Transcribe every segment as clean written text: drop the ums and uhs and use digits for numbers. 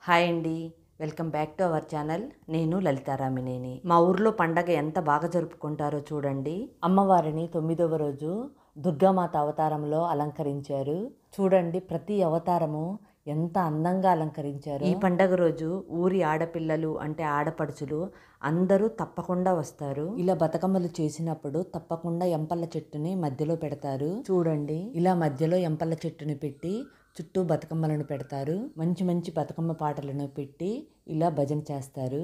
Hi అండి, welcome back to our channel. నేను లలితారామినేని. మా ఊర్లో పండగ ఎంత బాగా జరుపుకుంటారో చూడండి. అమ్మవారిని 9వ రోజు దుర్గామాత అవతారంలో అలంకరించారు. చూడండి, ప్రతి అవతారము ఎంత అందంగా అలంకరించారు. ఈ పండగ రోజు ఊరి ఆడపిల్లలు అంటే ఆడపడుచులు అందరూ తప్పకుండా వస్తారు. ఇలా బతుకమ్మలు చేసినప్పుడు తప్పకుండా ఎంపళ్ళ చెట్టుని మధ్యలో పెడతారు. చూడండి, ఇలా మధ్యలో ఎంపళ్ళ చెట్టుని పెట్టి చుట్టూ బతుకమ్మలను పెడతారు. మంచి మంచి బతుకమ్మ పాటలను పెట్టి ఇలా భజన చేస్తారు.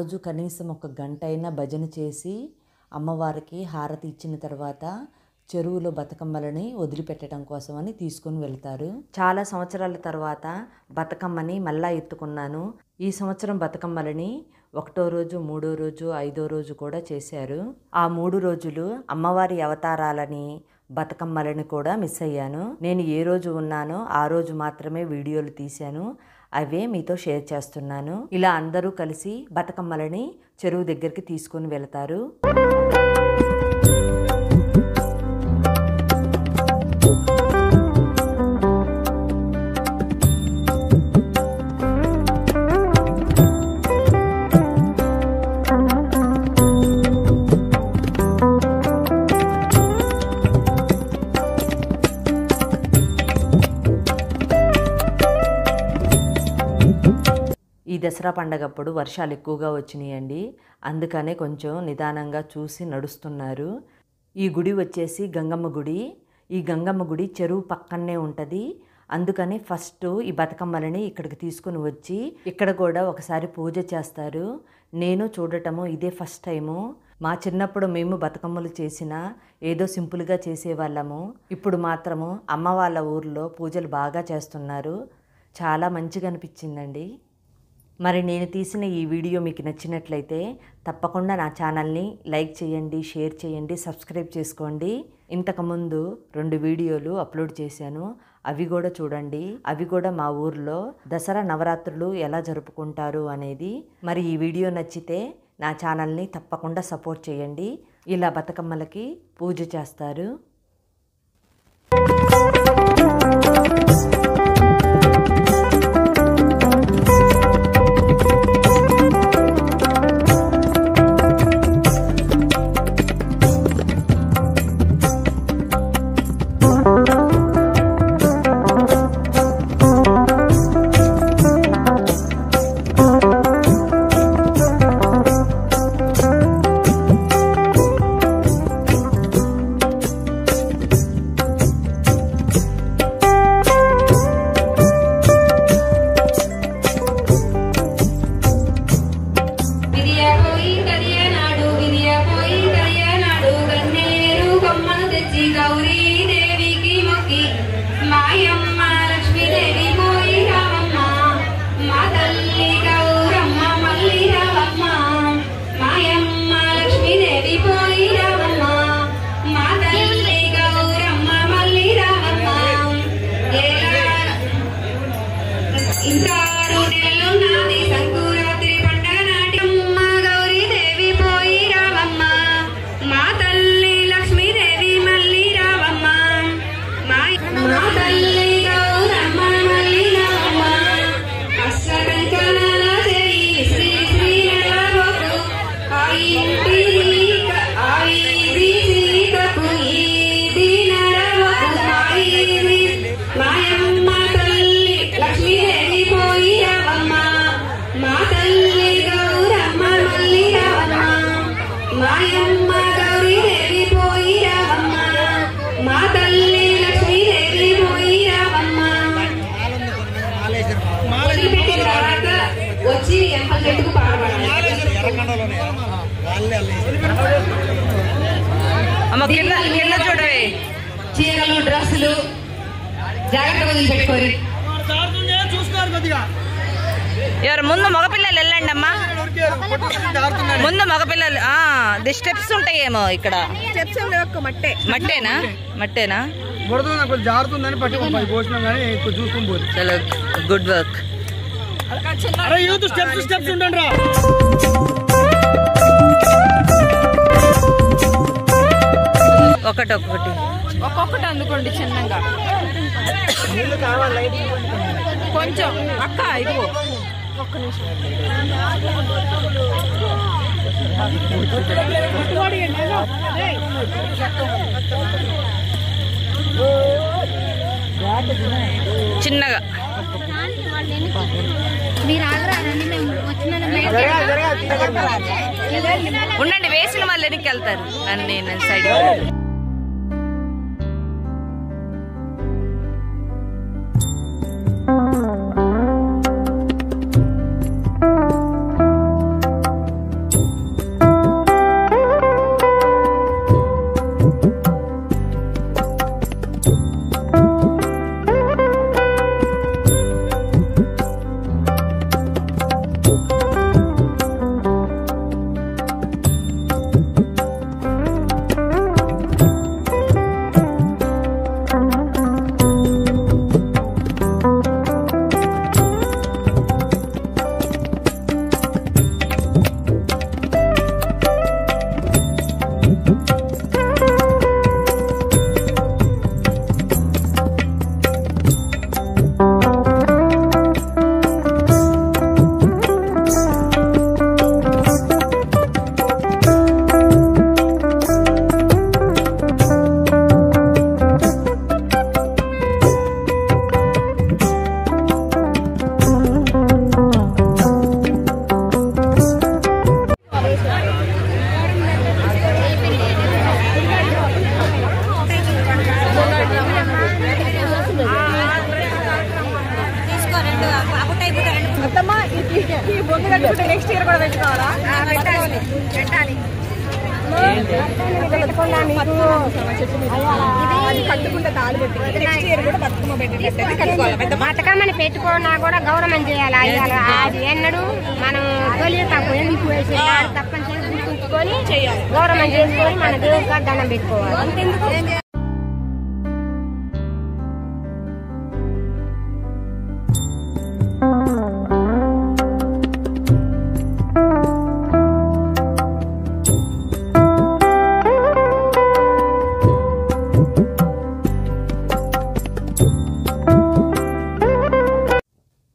రోజు కనీసం 1 గంట అయినా భజన చేసి అమ్మవారికి హారతి ఇచ్చిన తర్వాత చెరువులో బతుకమ్మలని వదిలిపెట్టడం కోసమని తీసుకొని వెళ్తారు. చాలా సంవత్సరాల తర్వాత బతుకమ్మని మళ్ళా ఎత్తుకున్నాను. ఈ సంవత్సరం బతుకమ్మలని 1వ రోజు, 3వ రోజు, 5వ రోజు కూడా చేశారు. ఆ 3 రోజులు అమ్మవారి అవతారాలని బతుకమ్మలని కూడా మిస్ అయ్యాను. నేను ఏ రోజు ఉన్నానో ఆ రోజు మాత్రమే వీడియోలు తీశాను. అవే మీతో షేర్ చేస్తున్నాను. ఇలా అందరూ కలిసి బతుకమ్మలని చెరువు దగ్గరికి తీసుకొని వెళ్తారు. ఈ దసరా పండగప్పుడు వర్షాలు ఎక్కువగా వచ్చినాయండి. అందుకనే కొంచెం నిదానంగా చూసి నడుస్తున్నారు. ఈ గుడి వచ్చేసి గంగమ్మ గుడి. ఈ గంగమ్మ గుడి చెరువు పక్కనే ఉంటుంది. అందుకని ఫస్ట్ ఈ బతుకమ్మలని ఇక్కడికి తీసుకుని వచ్చి ఇక్కడ కూడా ఒకసారి పూజ చేస్తారు. నేను చూడటము ఇదే ఫస్ట్ టైము. మా చిన్నప్పుడు మేము బతుకమ్మలు చేసినా ఏదో సింపుల్గా చేసేవాళ్ళము. ఇప్పుడు మాత్రము అమ్మ వాళ్ళ ఊర్లో పూజలు బాగా చేస్తున్నారు. చాలా మంచిగా అనిపించిందండి. మరి నేను తీసిన ఈ వీడియో మీకు నచ్చినట్లయితే తప్పకుండా నా ఛానల్ని లైక్ చేయండి, షేర్ చేయండి, సబ్స్క్రైబ్ చేసుకోండి. ఇంతకుముందు 2 వీడియోలు అప్లోడ్ చేశాను. అవి కూడా చూడండి. అవి కూడా మా ఊర్లో దసరా నవరాత్రులు ఎలా జరుపుకుంటారు అనేది. మరి ఈ వీడియో నచ్చితే నా ఛానల్ని తప్పకుండా సపోర్ట్ చేయండి. ఇలా బతుకమ్మలకి పూజ చేస్తారు. చూడవే చీరలు, డ్రెస్సులు జాగ్రత్తగా పెట్టుకోరు. ఎవరు ముందు మగపిల్లలు వెళ్ళండి అమ్మా. ముందు మగపిల్లలు ది స్టెప్స్ ఉంటాయేమో ఇక్కడ. మట్టేనా? మట్టేనా? చలో గుడ్ వర్క్. ఒక్కొక్కటి అందుకోండి చిన్నగా. కొంచెం అక్క ఇదిగో ఒక్క నిమిషం. చిన్నగా ఉండండి, వేసిన వాళ్ళు వెనక్కి వెళ్తారు. నేను సైడ్ బతుకమ్మని పెట్టుకున్నా కూడా గౌరవం చేయాలి. అది ఎన్నడు మనం తొలియటప్పుడు ఎందుకు వేసి తప్పనిసరి గుర్తుంచుకొని గౌరవం చేసుకొని మన దేవుడికి దండం పెట్టుకోవాలి. అంతెందుకు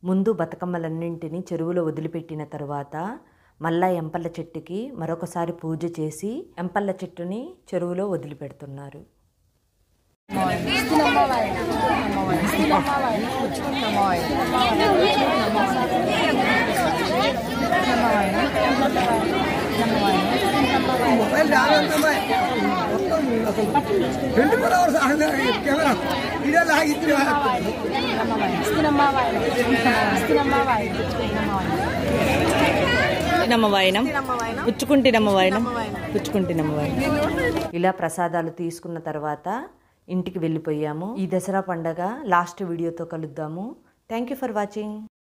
ముందు బతుకమ్మలన్నింటినీ చెరువులో వదిలిపెట్టిన తర్వాత మళ్ళా ఎంపళ్ళ చెట్టుకి మరొకసారి పూజ చేసి ఎంపళ్ళ చెట్టుని చెరువులో వదిలిపెడుతున్నారు. ఇలా ప్రసాదాలు తీసుకున్న తర్వాత ఇంటికి వెళ్ళిపోయాము. ఈ దసరా పండగ లాస్ట్ వీడియోతో కలుద్దాము. Thank you for watching.